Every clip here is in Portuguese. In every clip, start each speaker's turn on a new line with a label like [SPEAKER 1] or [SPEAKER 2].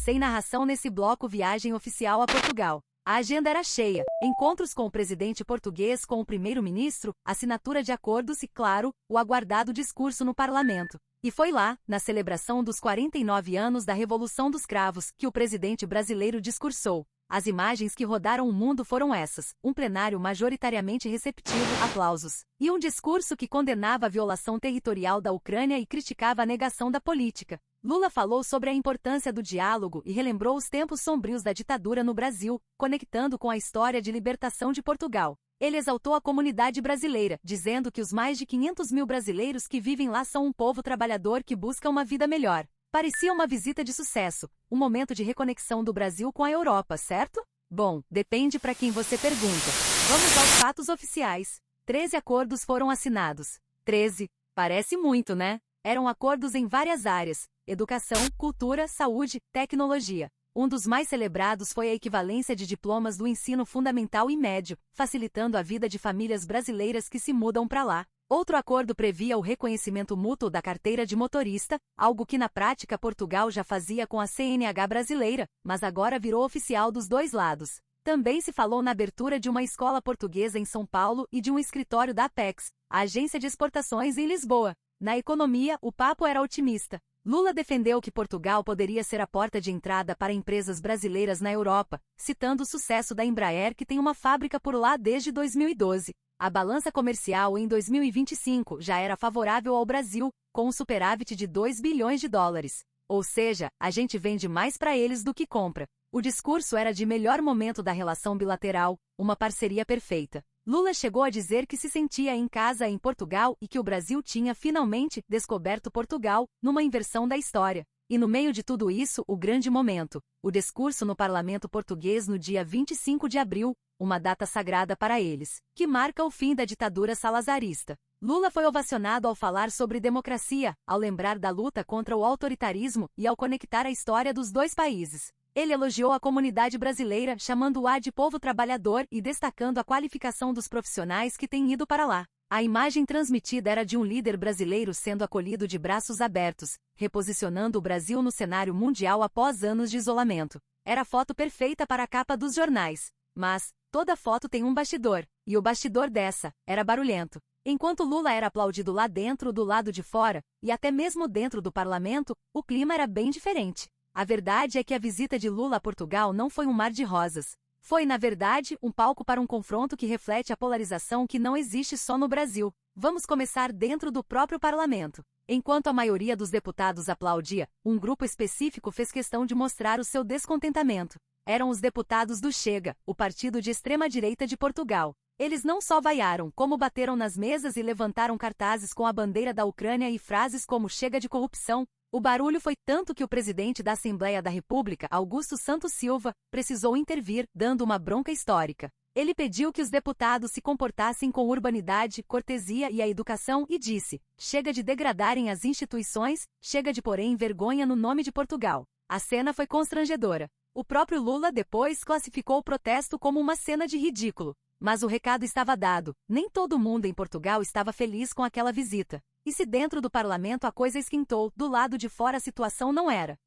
[SPEAKER 1] Sem narração nesse bloco viagem oficial a Portugal. A agenda era cheia, encontros com o presidente português com o primeiro-ministro, assinatura de acordos e, claro, o aguardado discurso no parlamento. E foi lá, na celebração dos 49 anos da Revolução dos Cravos, que o presidente brasileiro discursou. As imagens que rodaram o mundo foram essas: um plenário majoritariamente receptivo, aplausos, e um discurso que condenava a violação territorial da Ucrânia e criticava a negação da política. Lula falou sobre a importância do diálogo e relembrou os tempos sombrios da ditadura no Brasil, conectando com a história de libertação de Portugal. Ele exaltou a comunidade brasileira, dizendo que os mais de 500 mil brasileiros que vivem lá são um povo trabalhador que busca uma vida melhor. Parecia uma visita de sucesso, um momento de reconexão do Brasil com a Europa, certo? Bom, depende para quem você pergunta. Vamos aos fatos oficiais. 13 acordos foram assinados. 13. Parece muito, né? Eram acordos em várias áreas: educação, cultura, saúde, tecnologia. Um dos mais celebrados foi a equivalência de diplomas do ensino fundamental e médio, facilitando a vida de famílias brasileiras que se mudam para lá. Outro acordo previa o reconhecimento mútuo da carteira de motorista, algo que na prática Portugal já fazia com a CNH brasileira, mas agora virou oficial dos dois lados. Também se falou na abertura de uma escola portuguesa em São Paulo e de um escritório da Apex, a agência de exportações em Lisboa. Na economia, o papo era otimista. Lula defendeu que Portugal poderia ser a porta de entrada para empresas brasileiras na Europa, citando o sucesso da Embraer, que tem uma fábrica por lá desde 2012. A balança comercial em 2025 já era favorável ao Brasil, com um superávit de 2 bilhões de dólares. Ou seja, a gente vende mais para eles do que compra. O discurso era de melhor momento da relação bilateral, uma parceria perfeita. Lula chegou a dizer que se sentia em casa em Portugal e que o Brasil tinha finalmente descoberto Portugal, numa inversão da história. E no meio de tudo isso, o grande momento: o discurso no parlamento português no dia 25 de abril, uma data sagrada para eles, que marca o fim da ditadura salazarista. Lula foi ovacionado ao falar sobre democracia, ao lembrar da luta contra o autoritarismo e ao conectar a história dos dois países. Ele elogiou a comunidade brasileira, chamando-a de povo trabalhador e destacando a qualificação dos profissionais que têm ido para lá. A imagem transmitida era de um líder brasileiro sendo acolhido de braços abertos, reposicionando o Brasil no cenário mundial após anos de isolamento. Era a foto perfeita para a capa dos jornais. Mas toda foto tem um bastidor, e o bastidor dessa era barulhento. Enquanto Lula era aplaudido lá dentro, do lado de fora, e até mesmo dentro do parlamento, o clima era bem diferente. A verdade é que a visita de Lula a Portugal não foi um mar de rosas. Foi, na verdade, um palco para um confronto que reflete a polarização que não existe só no Brasil. Vamos começar dentro do próprio parlamento. Enquanto a maioria dos deputados aplaudia, um grupo específico fez questão de mostrar o seu descontentamento. Eram os deputados do Chega, o partido de extrema-direita de Portugal. Eles não só vaiaram, como bateram nas mesas e levantaram cartazes com a bandeira da Ucrânia e frases como "Chega de corrupção". O barulho foi tanto que o presidente da Assembleia da República, Augusto Santos Silva, precisou intervir, dando uma bronca histórica. Ele pediu que os deputados se comportassem com urbanidade, cortesia e a educação e disse: chega de degradarem as instituições, chega de porem vergonha no nome de Portugal. A cena foi constrangedora. O próprio Lula depois classificou o protesto como uma cena de ridículo. Mas o recado estava dado: nem todo mundo em Portugal estava feliz com aquela visita. E se dentro do parlamento a coisa esquentou, do lado de fora a situação não era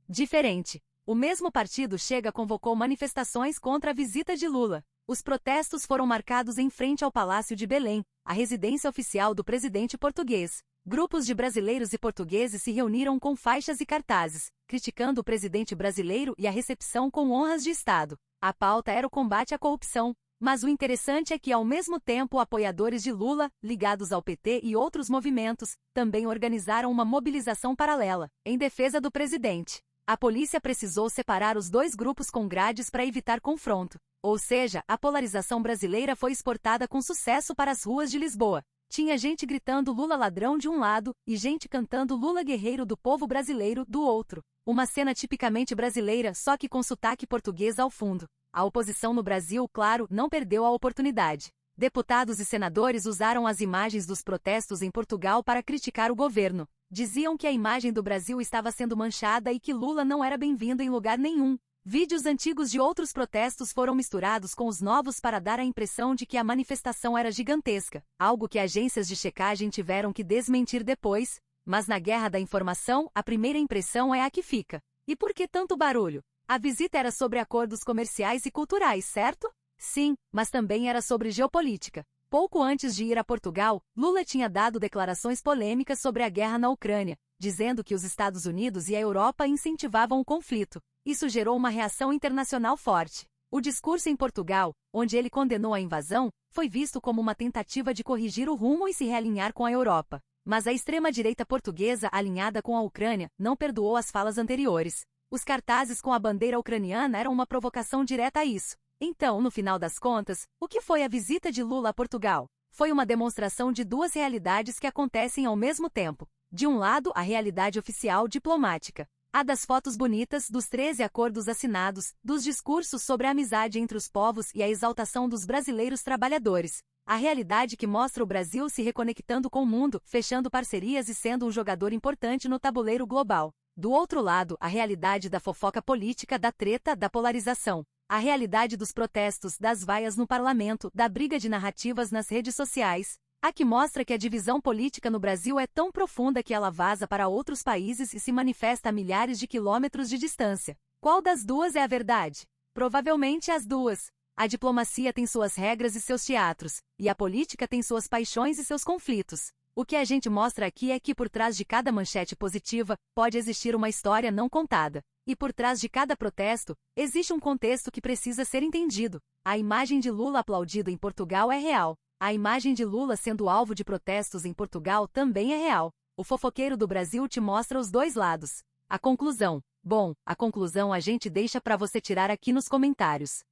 [SPEAKER 1] diferente. O mesmo partido Chega convocou manifestações contra a visita de Lula. Os protestos foram marcados em frente ao Palácio de Belém, a residência oficial do presidente português. Grupos de brasileiros e portugueses se reuniram com faixas e cartazes, criticando o presidente brasileiro e a recepção com honras de Estado. A pauta era o combate à corrupção. Mas o interessante é que, ao mesmo tempo, apoiadores de Lula, ligados ao PT e outros movimentos, também organizaram uma mobilização paralela, em defesa do presidente. A polícia precisou separar os dois grupos com grades para evitar confronto. Ou seja, a polarização brasileira foi exportada com sucesso para as ruas de Lisboa. Tinha gente gritando "Lula ladrão" de um lado, e gente cantando "Lula guerreiro do povo brasileiro" do outro. Uma cena tipicamente brasileira, só que com sotaque português ao fundo. A oposição no Brasil, claro, não perdeu a oportunidade. Deputados e senadores usaram as imagens dos protestos em Portugal para criticar o governo. Diziam que a imagem do Brasil estava sendo manchada e que Lula não era bem-vindo em lugar nenhum. Vídeos antigos de outros protestos foram misturados com os novos para dar a impressão de que a manifestação era gigantesca, algo que agências de checagem tiveram que desmentir depois. Mas na guerra da informação, a primeira impressão é a que fica. E por que tanto barulho? A visita era sobre acordos comerciais e culturais, certo? Sim, mas também era sobre geopolítica. Pouco antes de ir a Portugal, Lula tinha dado declarações polêmicas sobre a guerra na Ucrânia, dizendo que os Estados Unidos e a Europa incentivavam o conflito. Isso gerou uma reação internacional forte. O discurso em Portugal, onde ele condenou a invasão, foi visto como uma tentativa de corrigir o rumo e se realinhar com a Europa. Mas a extrema-direita portuguesa, alinhada com a Ucrânia, não perdoou as falas anteriores. Os cartazes com a bandeira ucraniana eram uma provocação direta a isso. Então, no final das contas, o que foi a visita de Lula a Portugal? Foi uma demonstração de duas realidades que acontecem ao mesmo tempo. De um lado, a realidade oficial diplomática. A das fotos bonitas, dos 13 acordos assinados, dos discursos sobre a amizade entre os povos e a exaltação dos brasileiros trabalhadores. A realidade que mostra o Brasil se reconectando com o mundo, fechando parcerias e sendo um jogador importante no tabuleiro global. Do outro lado, a realidade da fofoca política, da treta, da polarização. A realidade dos protestos, das vaias no parlamento, da briga de narrativas nas redes sociais. A que mostra que a divisão política no Brasil é tão profunda que ela vaza para outros países e se manifesta a milhares de quilômetros de distância. Qual das duas é a verdade? Provavelmente as duas. A diplomacia tem suas regras e seus teatros, e a política tem suas paixões e seus conflitos. O que a gente mostra aqui é que por trás de cada manchete positiva, pode existir uma história não contada. E por trás de cada protesto, existe um contexto que precisa ser entendido. A imagem de Lula aplaudido em Portugal é real. A imagem de Lula sendo alvo de protestos em Portugal também é real. O fofoqueiro do Brasil te mostra os dois lados. A conclusão. Bom, a conclusão a gente deixa para você tirar aqui nos comentários.